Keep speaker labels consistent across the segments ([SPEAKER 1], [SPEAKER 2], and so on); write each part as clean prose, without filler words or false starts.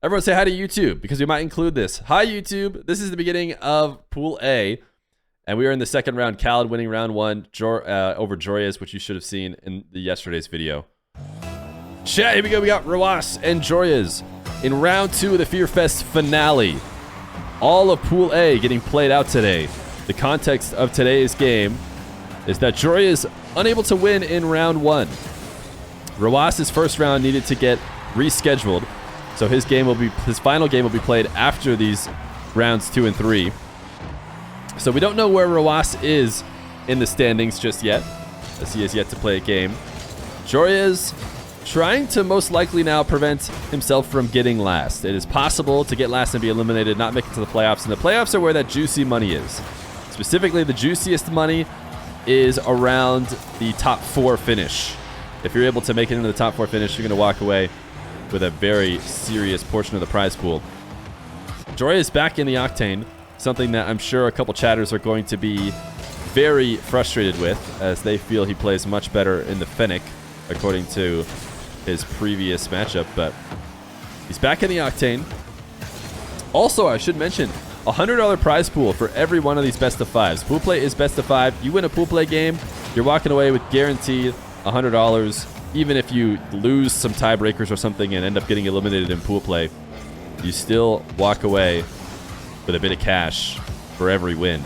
[SPEAKER 1] Everyone say hi to YouTube because we might include this. Hi, YouTube. This is the beginning of Pool A, and we are in the second round. Khaled winning round one over Joreuz, which you should have seen in yesterday's video. Chat, here we go. We got Rw9 and Joreuz in round two of the Fear Fest finale. All of Pool A getting played out today. The context of today's game is that Joreuz unable to win in round one. Rw9's first round needed to get rescheduled, so his final game will be played after these rounds 2 and 3. So we don't know where Rw9 is in the standings just yet, as he has yet to play a game. Joreuz trying to most likely now prevent himself from getting last. It is possible to get last and be eliminated, not make it to the playoffs, and the playoffs are where that juicy money is. Specifically, the juiciest money is around the top 4 finish. If you're able to make it into the top 4 finish, you're going to walk away with a very serious portion of the prize pool. Joreuz is back in the Octane, something that I'm sure a couple chatters are going to be very frustrated with, as they feel he plays much better in the Fennec, according to his previous matchup, but he's back in the Octane. Also, I should mention, $100 prize pool for every one of these best of 5s. Pool play is best of 5. You win a pool play game, you're walking away with guaranteed $100. Even if you lose some tiebreakers or something and end up getting eliminated in pool play, you still walk away with a bit of cash for every win.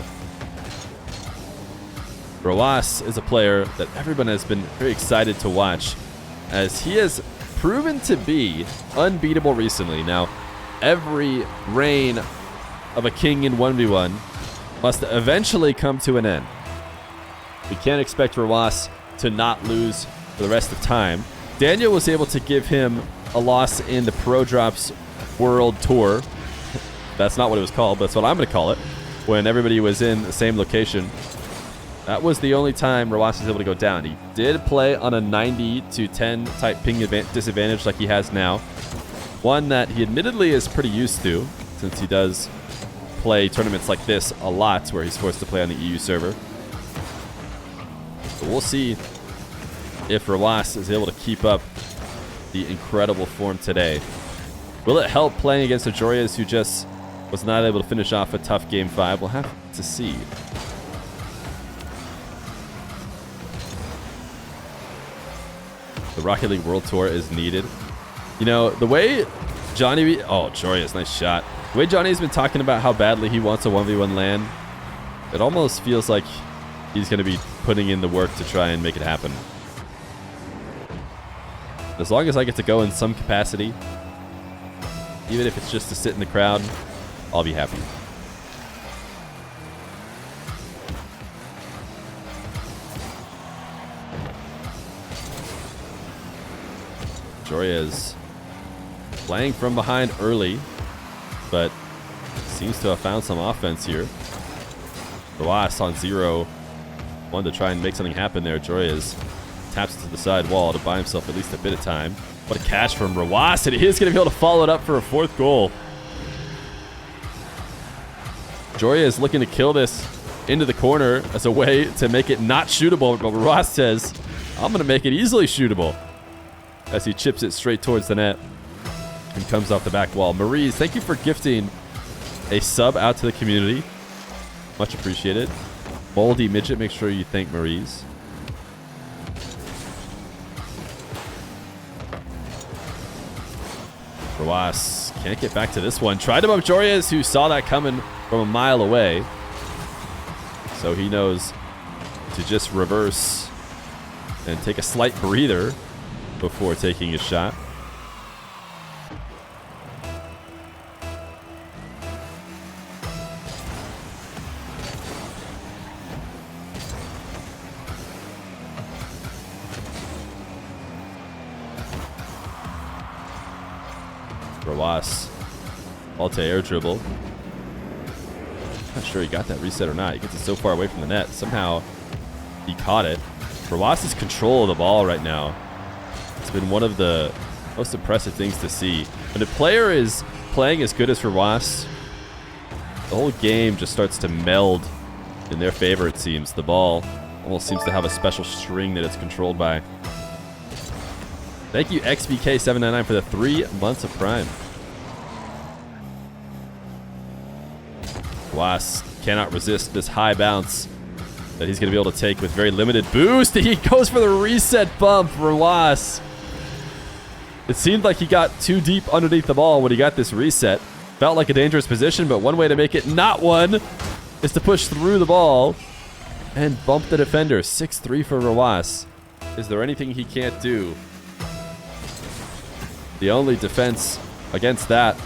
[SPEAKER 1] Rw9 is a player that everyone has been very excited to watch, as he has proven to be unbeatable recently. Now, every reign of a king in 1v1 must eventually come to an end. We can't expect Rw9 to not lose for the rest of time. Daniel was able to give him a loss in the Pro Drops World Tour. That's not what it was called, but that's what I'm going to call it, when everybody was in the same location. That was the only time Rw9 was able to go down. He did play on a 90 to 10 type ping disadvantage like he has now. One that he admittedly is pretty used to, since he does play tournaments like this a lot, where he's forced to play on the EU server. But we'll see if Rw9 is able to keep up the incredible form today. Will it help playing against a Joreuz who just was not able to finish off a tough game 5? We'll have to see. The Rocket League World Tour is needed. You know, the way Johnny... Oh, Joreuz, nice shot. The way Johnny's been talking about how badly he wants a 1v1 LAN, it almost feels like he's going to be putting in the work to try and make it happen. As long as I get to go in some capacity, even if it's just to sit in the crowd, I'll be happy. Joreuz playing from behind early, but seems to have found some offense here. Rw9 on 0. Wanted to try and make something happen there. Joreuz taps it to the side wall to buy himself at least a bit of time. What a catch from Rw9, and he is going to be able to follow it up for a 4th goal. Joreuz looking to kill this into the corner as a way to make it not shootable, but Rw9 says, I'm going to make it easily shootable, as he chips it straight towards the net and comes off the back wall. Maurice, thank you for gifting a sub out to the community. Much appreciated. Moldy Midget, make sure you thank Maurice. Rw9 can't get back to this one. Tried to bump Joreuz, who saw that coming from a mile away. So he knows to just reverse and take a slight breather before taking his shot. Rw9 all-to-air dribble. Not sure he got that reset or not. He gets it so far away from the net. Somehow he caught it. Rw9's control of the ball right now. It's been one of the most impressive things to see. When a player is playing as good as Rw9, the whole game just starts to meld in their favor, it seems. The ball almost seems to have a special string that it's controlled by. Thank you, XBK799, for the 3 months of Prime. Roas cannot resist this high bounce that he's going to be able to take with very limited boost. He goes for the reset bump for Roas. It seemed like he got too deep underneath the ball when he got this reset. Felt like a dangerous position, but one way to make it not one is to push through the ball and bump the defender. 6-3 for Roas. Is there anything he can't do? The only defense against that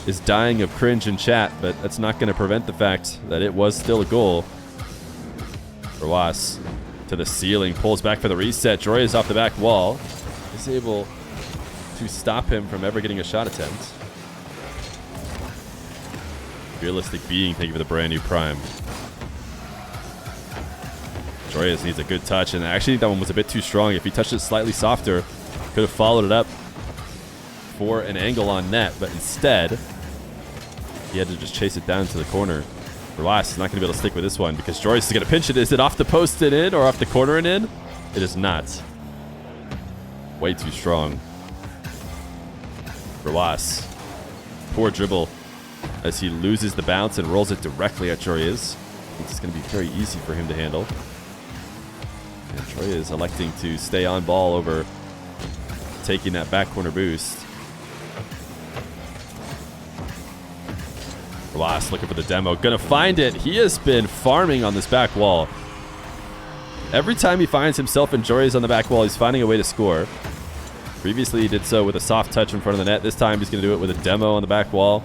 [SPEAKER 1] is dying of cringe in chat, but that's not going to prevent the fact that it was still a goal. Roas to the ceiling, pulls back for the reset. Joreuz off the back wall is able to stop him from ever getting a shot attempt. Realistic being, thank you for the brand new prime. Joreuz needs a good touch, and I actually think that one was a bit too strong. If he touched it slightly softer, could have followed it up for an angle on net, but instead he had to just chase it down to the corner. Roas is not going to be able to stick with this one because Joreuz is going to pinch it. Is it off the post and in, or off the corner and in? It is not. Way too strong. Roas. Poor dribble as he loses the bounce and rolls it directly at Joreuz. It's going to be very easy for him to handle. And Joreuz is electing to stay on ball over taking that back corner boost. Roas looking for the demo. Gonna find it. He has been farming on this back wall. Every time he finds himself and Joreuz on the back wall, he's finding a way to score. Previously, he did so with a soft touch in front of the net. This time, he's going to do it with a demo on the back wall.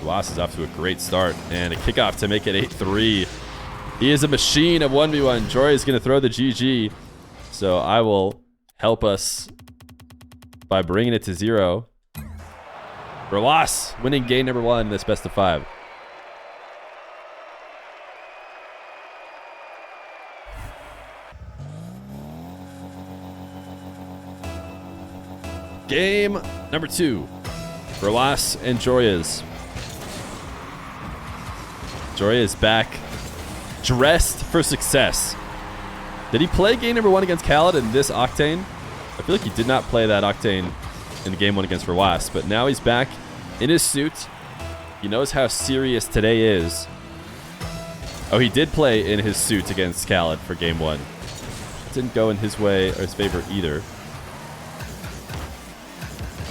[SPEAKER 1] Roas is off to a great start. And a kickoff to make it 8-3. He is a machine of 1v1. Joreuz is going to throw the GG. So I will help us by bringing it to 0. Roas winning game number 1 in this best of 5. Game number 2. Roas and Joreuz. Joreuz back, dressed for success. Did he play game number 1 against Khaled in this Octane? I feel like he did not play that Octane in game 1 against Roas, but now he's back in his suit. He knows how serious today is. Oh, he did play in his suit against Khaled for game 1. Didn't go in his way or his favor either.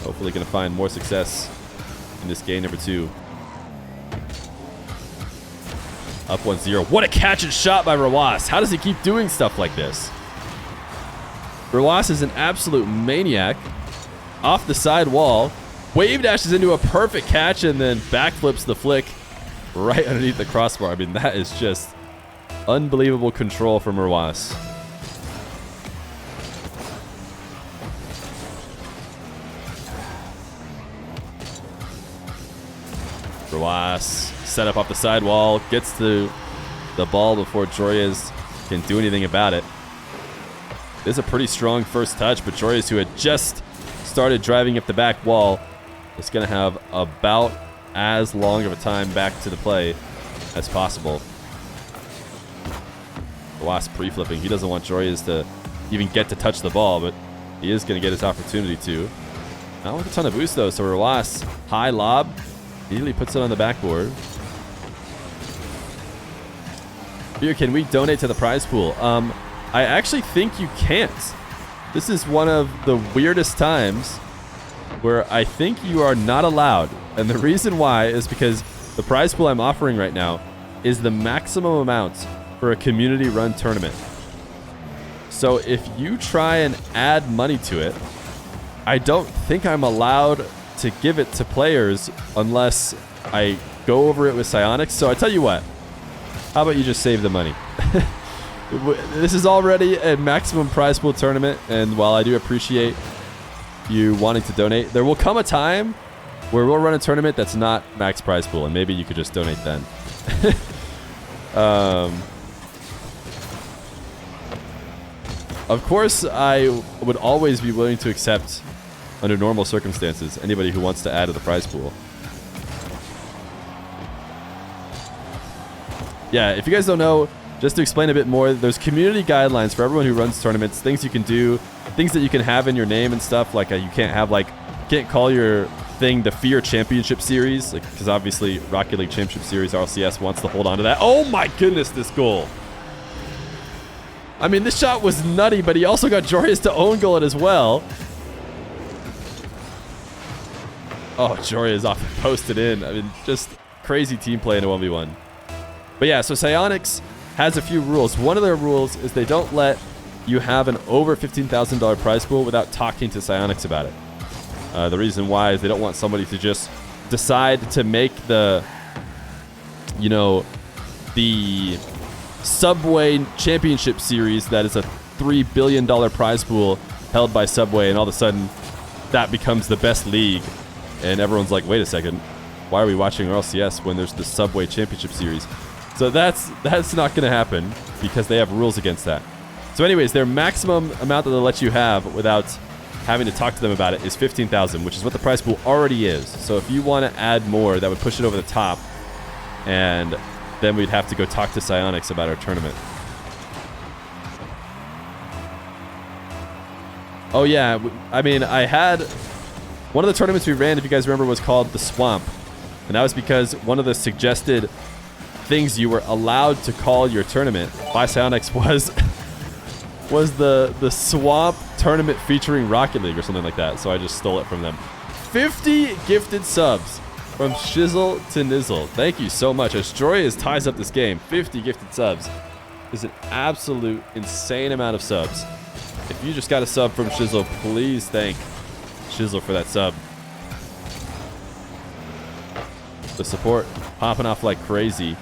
[SPEAKER 1] Hopefully going to find more success in this game number 2. Up 1-0. What a catch and shot by Roas. How does he keep doing stuff like this? Roas is an absolute maniac. Off the side wall. Wave dashes into a perfect catch and then backflips the flick right underneath the crossbar. I mean, that is just unbelievable control from Roas. Roas set up off the sidewall, gets to the ball before Joreuz can do anything about it. This is a pretty strong first touch, but Joreuz, who had just started driving up the back wall, is going to have about as long of a time back to the play as possible. Roas pre-flipping. He doesn't want Joreuz to even get to touch the ball, but he is going to get his opportunity to. Not with a ton of boost, though, so Roas, high lob, immediately puts it on the backboard. Feer, can we donate to the prize pool? I actually think you can't. This is one of the weirdest times where I think you are not allowed. And the reason why is because the prize pool I'm offering right now is the maximum amount for a community-run tournament. So if you try and add money to it, I don't think I'm allowed to give it to players unless I go over it with Psionics. So I tell you what, how about you just save the money? This is already a maximum prize pool tournament, and while I do appreciate you wanting to donate, there will come a time where we'll run a tournament that's not max prize pool, and maybe you could just donate then. Of course, I would always be willing to accept, under normal circumstances, anybody who wants to add to the prize pool. Yeah, if you guys don't know, just to explain a bit more, there's community guidelines for everyone who runs tournaments, things you can do, things that you can have in your name and stuff, like you can't have like can't call your thing the Feer Championship Series, like, because obviously Rocket League Championship Series RLCS wants to hold on to that. Oh my goodness, this goal. I mean, this shot was nutty, but he also got Joreuz to own goal it as well. Oh, Joreuz off posted in. I mean, just crazy team play in a 1v1. But yeah, so Psyonix has a few rules. One of their rules is they don't let you have an over $15,000 prize pool without talking to Psyonix about it. The reason why is they don't want somebody to just decide to make the, you know, the Subway Championship Series that is a $3 billion prize pool held by Subway, and all of a sudden that becomes the best league. And everyone's like, wait a second, why are we watching RLCS when there's the Subway Championship Series? So that's not going to happen because they have rules against that. So anyways, their maximum amount that they'll let you have without having to talk to them about it is 15,000, which is what the prize pool already is. So if you want to add more, that would push it over the top, and then we'd have to go talk to Psyonix about our tournament. Oh yeah, I mean, I had one of the tournaments we ran, if you guys remember, was called the Swamp, and that was because one of the suggested things you were allowed to call your tournament by Psyonix was the Swamp tournament featuring Rocket League or something like that. So I just stole it from them. 50 gifted subs from Shizzle to Nizzle. Thank you so much. As Joreuz ties up this game, 50 gifted subs is an absolute insane amount of subs. If you just got a sub from Shizzle, please thank Shizzle for that sub. The support popping off like crazy.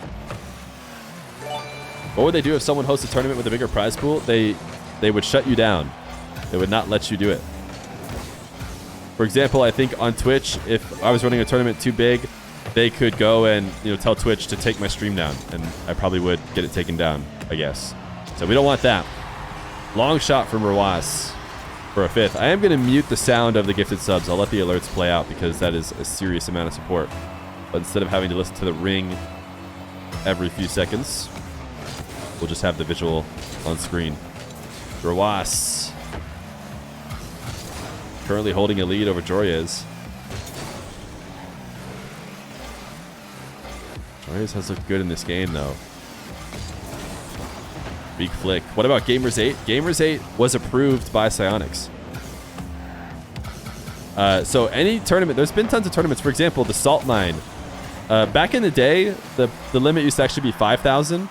[SPEAKER 1] What would they do if someone hosts a tournament with a bigger prize pool? They would shut you down. They would not let you do it. For example, I think on Twitch, if I was running a tournament too big, they could go and, you know, tell Twitch to take my stream down, and I probably would get it taken down, I guess. So we don't want that. Long shot from Rw9 for a 5th. I am going to mute the sound of the gifted subs. I'll let the alerts play out because that is a serious amount of support. But instead of having to listen to the ring every few seconds, we'll just have the visual on screen. Rw9 currently holding a lead over Joreuz. Joreuz has looked good in this game, though. Big flick. What about Gamers8? Gamers8 was approved by Psyonix. So any tournament, there's been tons of tournaments. For example, the Salt Mine. Back in the day, the limit used to actually be 5,000.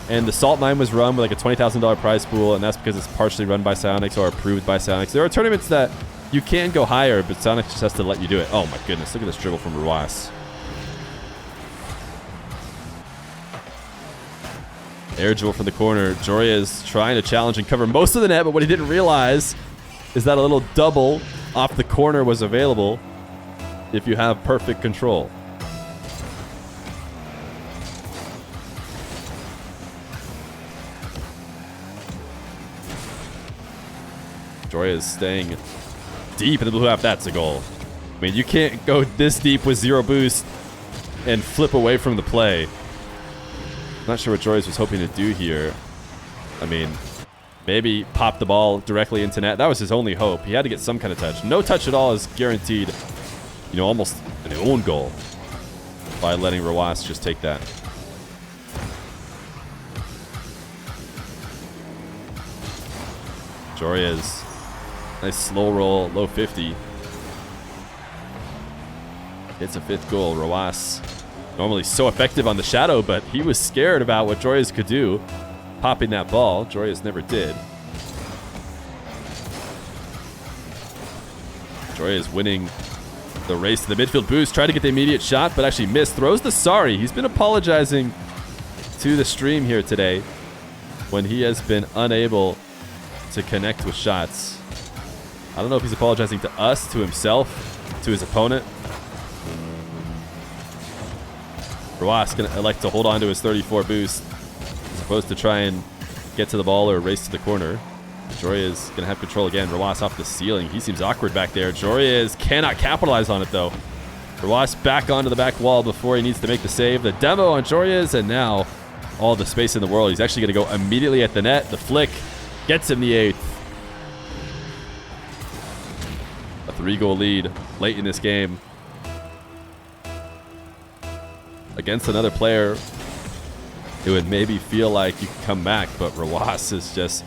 [SPEAKER 1] And the Salt Mine was run with like a $20,000 prize pool, and that's because it's partially run by Psyonix or approved by Psyonix. There are tournaments that you can go higher, but Psyonix just has to let you do it. Oh my goodness, look at this dribble from Rw9. Air dribble from the corner. Joreuz trying to challenge and cover most of the net, but what he didn't realize is that a little double off the corner was available if you have perfect control. Joreuz staying deep in the blue half. That's a goal. I mean, you can't go this deep with 0 boost and flip away from the play. Not sure what Joreuz was hoping to do here. I mean, maybe pop the ball directly into net. That was his only hope. He had to get some kind of touch. No touch at all is guaranteed, you know, almost an own goal by letting Rw9 just take that. Joreuz. Nice slow roll, low 50. It's a 5th goal. Rw9 normally so effective on the shadow, but he was scared about what Joreuz could do popping that ball. Joreuz never did. Joreuz winning the race to the midfield boost. Tried to get the immediate shot, but actually missed. Throws the sorry. He's been apologizing to the stream here today when he has been unable to connect with shots. I don't know if he's apologizing to us, to himself, to his opponent. Rw9 going to elect to hold on to his 34 boost as opposed to try and get to the ball or race to the corner. Joreuz going to have control again. Rw9 off the ceiling. He seems awkward back there. Joreuz cannot capitalize on it, though. Rw9 back onto the back wall before he needs to make the save. The demo on Joreuz, and now all the space in the world. He's actually going to go immediately at the net. The flick gets him the 8th. a 3-goal lead late in this game against another player, it would maybe feel like you could come back, but Rw9 has just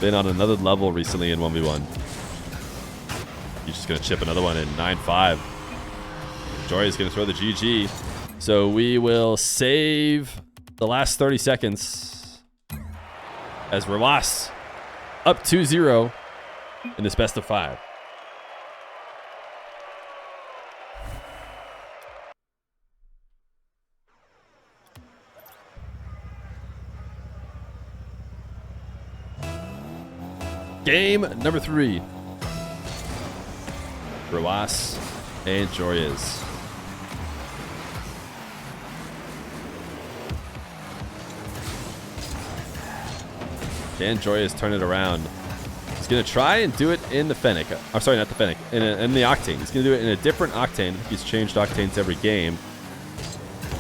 [SPEAKER 1] been on another level recently in 1v1. He's just going to chip another one in 9-5. Joreuz is going to throw the GG. So we will save the last 30 seconds as Rw9 up 2-0 in this best of 5. Game number 3. Rw9 and Joreuz. Can Joreuz turn it around? He's going to try and do it in the Fennec. I'm sorry, not the Fennec. In the Octane. He's going to do it in a different Octane. He's changed Octanes every game.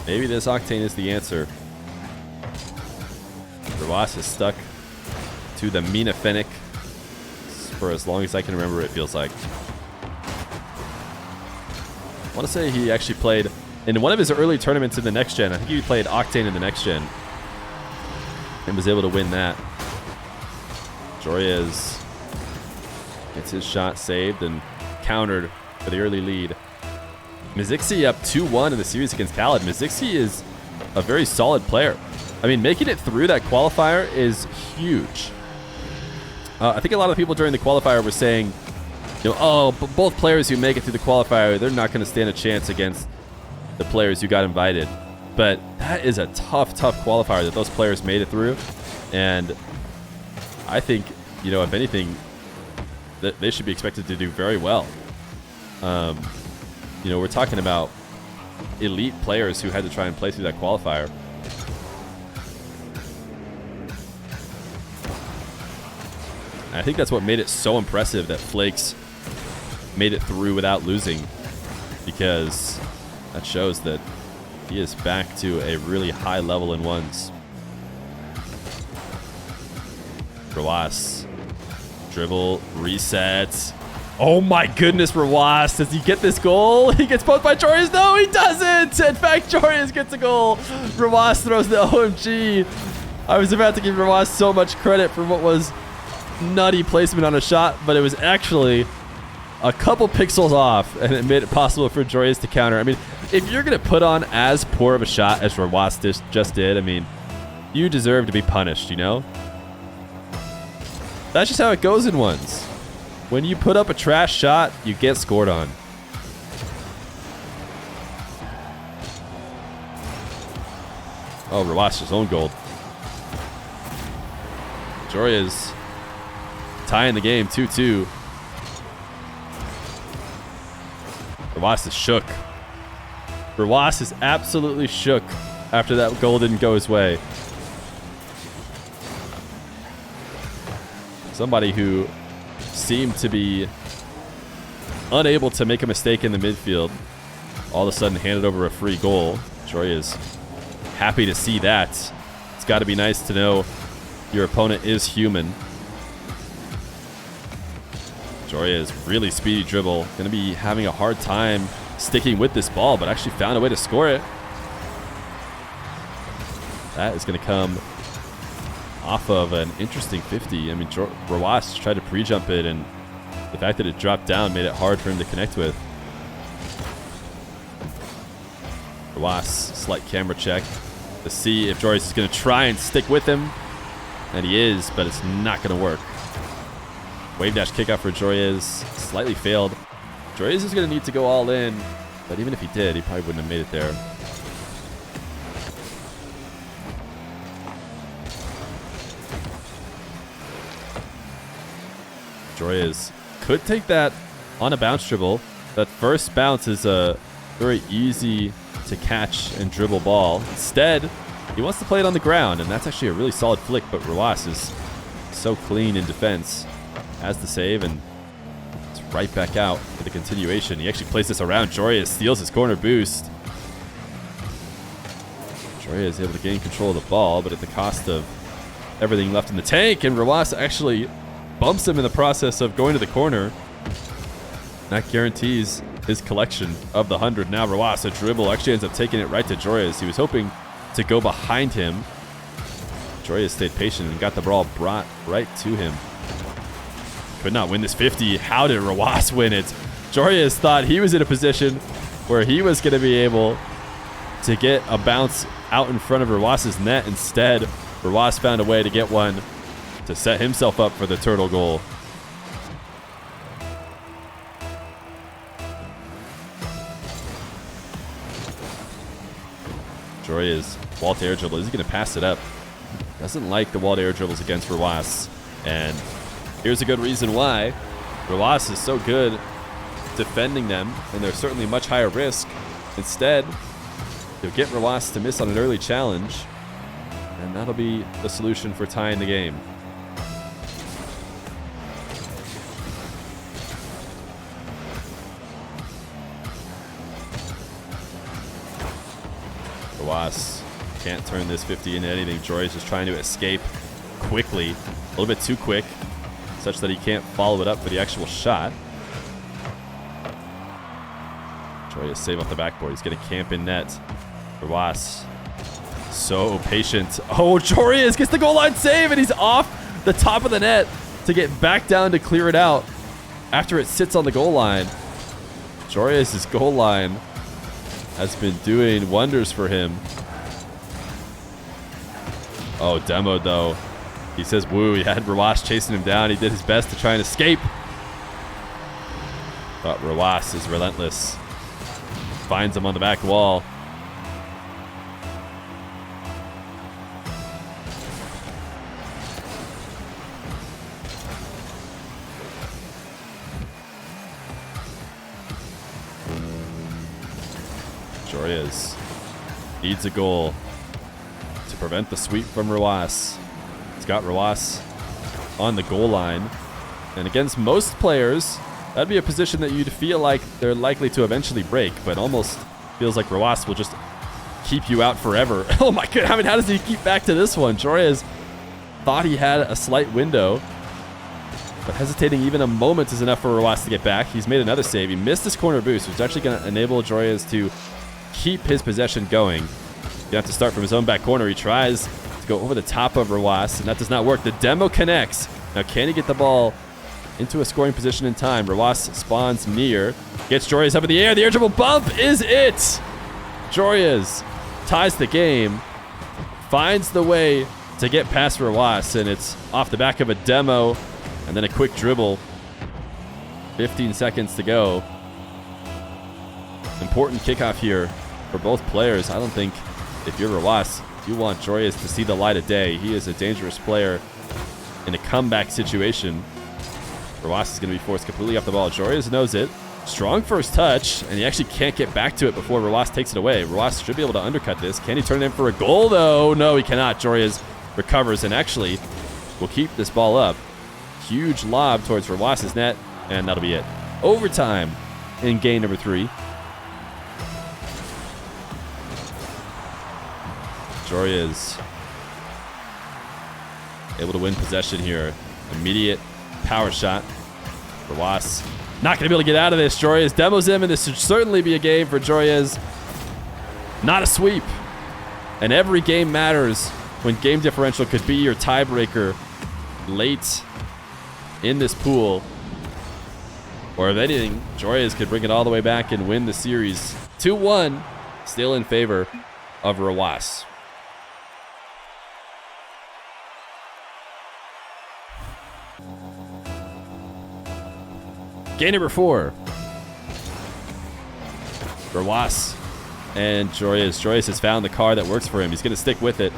[SPEAKER 1] Maybe this Octane is the answer. Rw9 is stuck to the Mina Fennec for as long as I can remember, it feels like. I want to say he actually played in one of his early tournaments in the next gen. I think he played Octane in the next gen and was able to win that. Joreuz gets his shot saved and countered for the early lead. Mizixi up 2-1 in the series against Khaled. Mizixi is a very solid player. I mean, making it through that qualifier is huge. I think a lot of people during the qualifier were saying, you know, oh, but both players who make it through the qualifier, they're not going to stand a chance against the players who got invited. But that is a tough, tough qualifier that those players made it through. And I think, you know, if anything, that they should be expected to do very well. You know, we're talking about elite players who had to try and play through that qualifier. I think that's what made it so impressive that Flakes made it through without losing, because that shows that he is back to a really high level in ones. Rw9. Dribble, reset. Oh my goodness, Rw9. Does he get this goal? He gets poked by Joreuz. No, he doesn't. In fact, Joreuz gets a goal. Rw9 throws the OMG. I was about to give Rw9 so much credit for what was nutty placement on a shot, but it was actually a couple pixels off, and it made it possible for Joreuz to counter. I mean, if you're going to put on as poor of a shot as Rw9 just did, I mean, you deserve to be punished, you know? That's just how it goes in ones. When you put up a trash shot, you get scored on. Oh, Rw9's own goal. Joreuz tying the game 2-2. Rw9 is shook. Rw9 is absolutely shook after that goal didn't go his way. Somebody who seemed to be unable to make a mistake in the midfield all of a sudden handed over a free goal. Joreuz is happy to see that. It's got to be nice to know your opponent is human. Joreuz, really speedy dribble. Going to be having a hard time sticking with this ball, but actually found a way to score it. That is going to come off of an interesting 50. I mean, Rw9 tried to pre-jump it, and the fact that it dropped down made it hard for him to connect with. Rw9, slight camera check to see if Joreuz is going to try and stick with him. And he is, but it's not going to work. Wave dash kickout for Joreuz. Slightly failed. Joreuz is going to need to go all in, but even if he did, he probably wouldn't have made it there. Joreuz could take that on a bounce dribble. That first bounce is a very easy to catch and dribble ball. Instead, he wants to play it on the ground, and that's actually a really solid flick, but Rw9 is so clean in defense. Has the save, and it's right back out for the continuation. He actually plays this around Joreuz, steals his corner boost. Joreuz is able to gain control of the ball, but at the cost of everything left in the tank, and Rw9 actually bumps him in the process of going to the corner. That guarantees his collection of the 100. Now Rw9, a dribble, actually ends up taking it right to Joreuz. He was hoping to go behind him. Joreuz stayed patient and got the ball brought right to him. Could not win this 50. How did Rw9 win it? Joreuz thought he was in a position where he was going to be able to get a bounce out in front of Rw9's net. Instead, Rw9 found a way to get one to set himself up for the turtle goal. Joreuz, wall to air dribble. Is he going to pass it up? Doesn't like the wall to air dribbles against Rw9. And here's a good reason why. Rw9 is so good defending them, and they're certainly much higher risk. Instead, you'll get Rw9 to miss on an early challenge, and that'll be the solution for tying the game. Rw9 can't turn this 50 into anything. Joreuz is trying to escape quickly, a little bit too quick, such that he can't follow it up for the actual shot. Joreuz save off the backboard. He's going to camp in net. Rw9 so patient. Oh, Joreuz gets the goal line save, and he's off the top of the net to get back down to clear it out after it sits on the goal line. Joreuz's goal line has been doing wonders for him. Oh, demoed though. He says woo. He had Rw9 chasing him down. He did his best to try and escape. But Rw9 is relentless. Finds him on the back wall. Joreuz needs a goal to prevent the sweep from Rw9. It's got Rw9 on the goal line. And against most players, that'd be a position that you'd feel like they're likely to eventually break, but almost feels like Rw9 will just keep you out forever. Oh my god, I mean, how does he keep back to this one? Joreuz thought he had a slight window, but hesitating even a moment is enough for Rw9 to get back. He's made another save. He missed his corner boost, which is actually going to enable Joreuz to keep his possession going. You have to start from his own back corner. He tries to go over the top of Rw9, and that does not work. The demo connects. Now, can he get the ball into a scoring position in time? Rw9 spawns near. Gets Joreuz up in the air. The air dribble bump is it. Joreuz ties the game. Finds the way to get past Rw9, and it's off the back of a demo and then a quick dribble. 15 seconds to go. Important kickoff here for both players. I don't think if you're Rw9, you want Joreuz to see the light of day. He is a dangerous player in a comeback situation. Rw9 is going to be forced completely off the ball. Joreuz knows it. Strong first touch, and he actually can't get back to it before Rw9 takes it away. Rw9 should be able to undercut this. Can he turn it in for a goal, though? No, he cannot. Joreuz recovers and actually will keep this ball up. Huge lob towards Rw9's net, and that'll be it. Overtime in game number 3. Joreuz able to win possession here. Immediate power shot. Rw9 not going to be able to get out of this. Joreuz demos him, and this should certainly be a game for Joreuz. Not a sweep. And every game matters when game differential could be your tiebreaker late in this pool. Or if anything, Joreuz could bring it all the way back and win the series. 2-1, still in favor of Rw9. Game number 4. Rw9 and Joreuz. Joreuz has found the car that works for him. He's going to stick with it.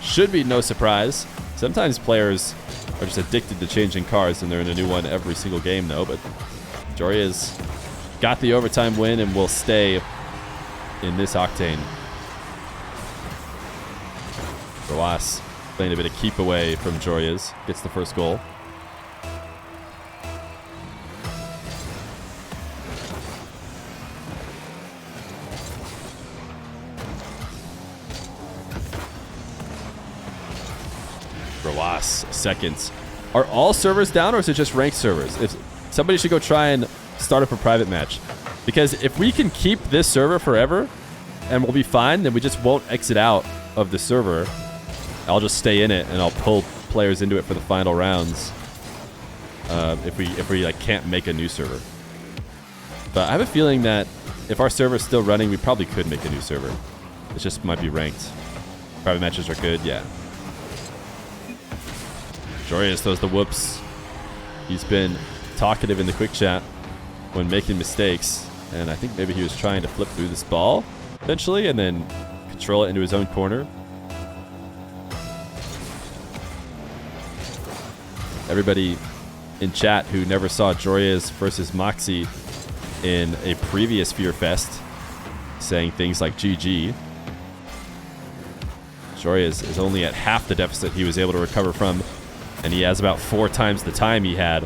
[SPEAKER 1] Should be no surprise. Sometimes players are just addicted to changing cars, and they're in a new one every single game, though. But Joreuz got the overtime win and will stay in this octane. Rw9 playing a bit of keep away from Joreuz. Gets the first goal. Rw9 seconds. Are all servers down, or is it just ranked servers? somebody should go try and start up a private match. Because if we can keep this server forever and we'll be fine, then we just won't exit out of the server. I'll just stay in it and I'll pull players into it for the final rounds. If we like can't make a new server. But I have a feeling that if our server's still running, we probably could make a new server. It just might be ranked. Private matches are good, yeah. Joreuz throws the whoops. He's been talkative in the quick chat when making mistakes, and I think maybe he was trying to flip through this ball eventually and then control it into his own corner. Everybody in chat who never saw Joreuz versus Moxie in a previous Fear Fest saying things like GG. Joreuz is only at half the deficit he was able to recover from, and he has about 4 times the time he had.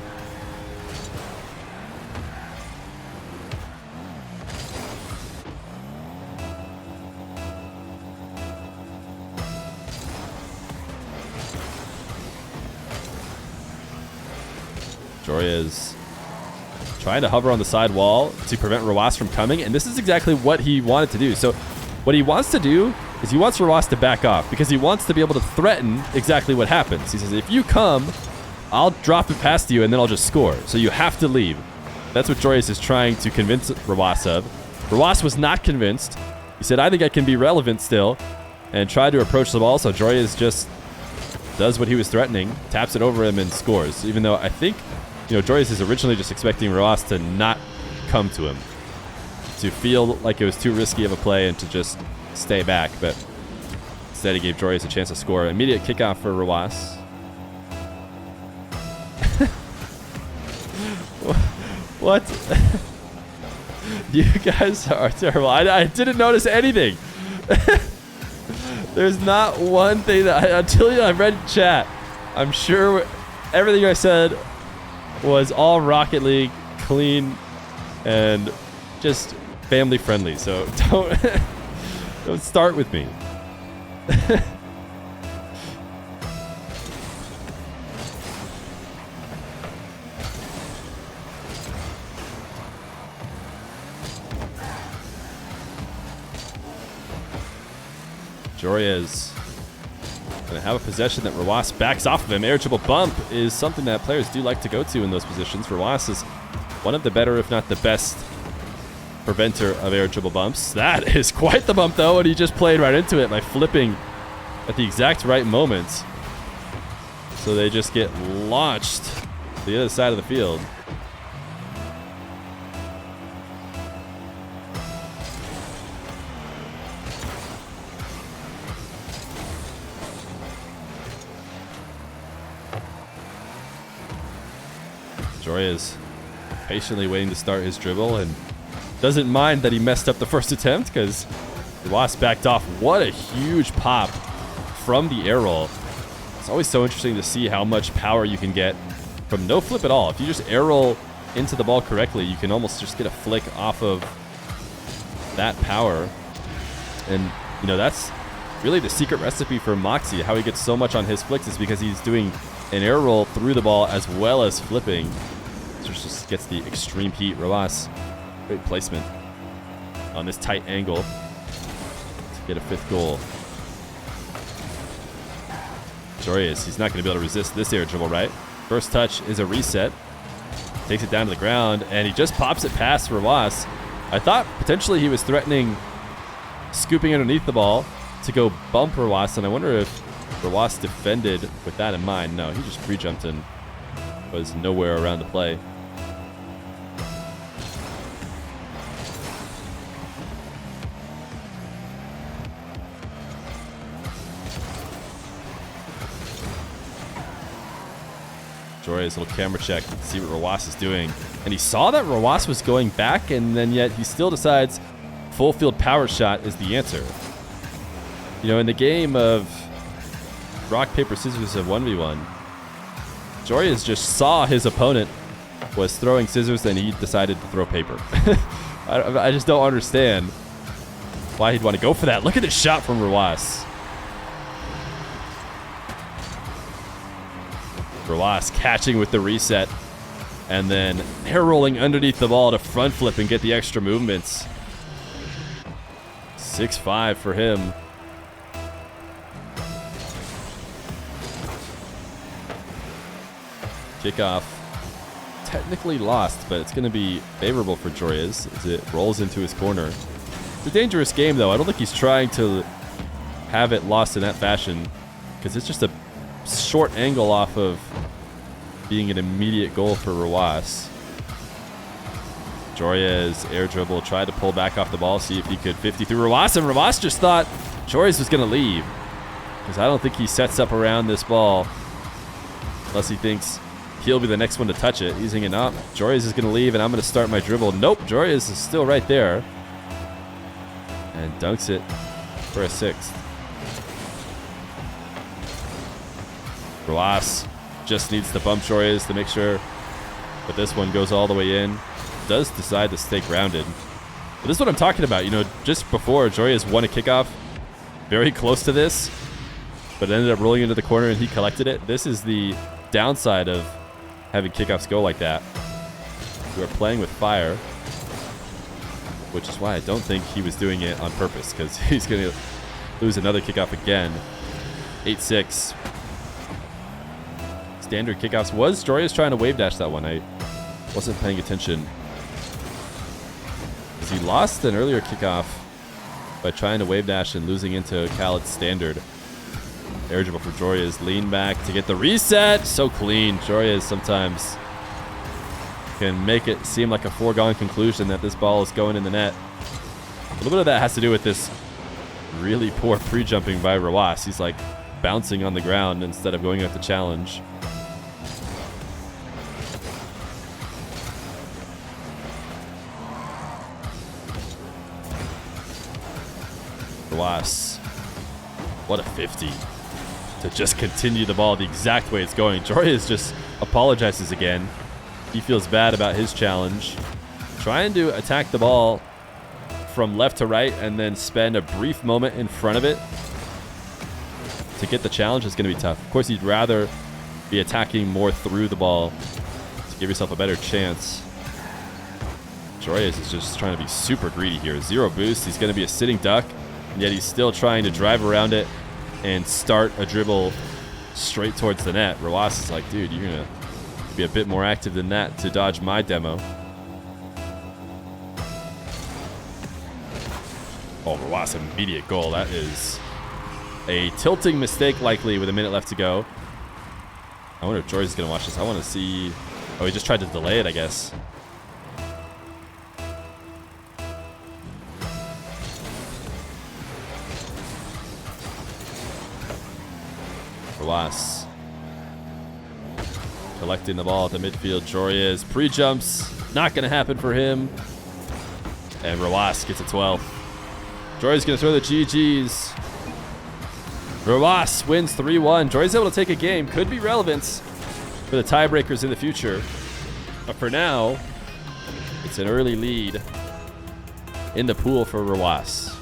[SPEAKER 1] Joreuz trying to hover on the side wall to prevent Rw9 from coming, and this is exactly what he wanted to do. So what he wants to do is he wants Rw9 to back off because he wants to be able to threaten exactly what happens. He says, if you come, I'll drop it past you and then I'll just score. So you have to leave. That's what Joreuz is trying to convince Rw9 of. Rw9 was not convinced. He said, I think I can be relevant still, and tried to approach the ball. So Joreuz just does what he was threatening, taps it over him and scores. Even though I think, you know, Joreuz is originally just expecting Rw9 to not come to him, to feel like it was too risky of a play and to just stay back, but instead he gave Joreuz a chance to score. Immediate kickoff for Rw9. What? You guys are terrible. I didn't notice anything. There's not one thing that until I read chat, I'm sure everything I said was all Rocket League, clean, and just family friendly. So don't start with me. Joreuz gonna have a possession that Rw9 backs off of him. Air triple bump is something that players do like to go to in those positions. Rw9 is one of the better, if not the best, preventer of air triple bumps. That is quite the bump though, and he just played right into it by flipping at the exact right moment. So they just get launched to the other side of the field. Joreuz patiently waiting to start his dribble and doesn't mind that he messed up the first attempt because Rw9 backed off. What a huge pop from the air roll. It's always so interesting to see how much power you can get from no flip at all. If you just air roll into the ball correctly, you can almost just get a flick off of that power. And, you know, that's really the secret recipe for Moxie. How he gets so much on his flicks is because he's doing an air roll through the ball as well as flipping. So just gets the extreme heat. Rw9, great placement on this tight angle to get a 5th goal. Joreuz, he's not going to be able to resist this air dribble, right? First touch is a reset. Takes it down to the ground, and he just pops it past Rw9. I thought potentially he was threatening scooping underneath the ball to go bump Rw9, and I wonder if Rw9 defended with that in mind. No, he just pre-jumped and was nowhere around the play. Joreuz, little camera check to see what Rw9 is doing. And he saw that Rw9 was going back, and then yet he still decides full field power shot is the answer. You know, in the game of rock, paper, scissors of 1v1, Joreuz just saw his opponent was throwing scissors, and he decided to throw paper. I just don't understand why he'd want to go for that. Look at this shot from Rw9. Rw9 catching with the reset. And then air rolling underneath the ball to front flip and get the extra movements. 6-5 for him. Kickoff technically lost, but it's going to be favorable for Joreuz as it rolls into his corner. It's a dangerous game, though. I don't think he's trying to have it lost in that fashion because it's just a short angle off of being an immediate goal for Rw9. Joreuz air dribble, tried to pull back off the ball, see if he could 50 through Rw9, and Rw9 just thought Joreuz was going to leave because I don't think he sets up around this ball unless he thinks he'll be the next one to touch it. He's thinking, oh, Joreuz is going to leave and I'm going to start my dribble. Nope, Joreuz is still right there and dunks it for a 6th. Rw9 just needs to bump Joreuz to make sure, but this one goes all the way in. Does decide to stay grounded. But this is what I'm talking about. You know, just before Joreuz won a kickoff, very close to this, but ended up rolling into the corner and he collected it. This is the downside of having kickoffs go like that. We are playing with fire, which is why I don't think he was doing it on purpose because he's going to lose another kickoff again. 8-6. Standard kickoffs. Was Joreuz trying to wave dash that one? I wasn't paying attention. He lost an earlier kickoff by trying to wave dash and losing into Khaled's standard. Air dribble for Joreuz. Lean back to get the reset. So clean. Joreuz sometimes can make it seem like a foregone conclusion that this ball is going in the net. A little bit of that has to do with this really poor pre-jumping by Rw9. He's like bouncing on the ground instead of going up the challenge. Rw9. What a 50 to just continue the ball the exact way it's going. Joreuz just apologizes again. He feels bad about his challenge. Trying to attack the ball from left to right and then spend a brief moment in front of it to get the challenge is going to be tough. Of course, you'd rather be attacking more through the ball to give yourself a better chance. Joreuz is just trying to be super greedy here. 0 boost. He's going to be a sitting duck. And yet he's still trying to drive around it and start a dribble straight towards the net. Rw9 is like, dude, you're going to be a bit more active than that to dodge my demo. Oh, Rw9, immediate goal. That is a tilting mistake likely with a minute left to go. I wonder if Joreuz is going to watch this. I want to see. Oh, he just tried to delay it, I guess. Rw9 collecting the ball at the midfield. Joreuz pre-jumps. Not going to happen for him. And Rw9 gets a 12. Joreuz going to throw the GGs. Rw9 wins 3-1. Joreuz able to take a game. Could be relevant for the tiebreakers in the future. But for now, it's an early lead in the pool for Rw9.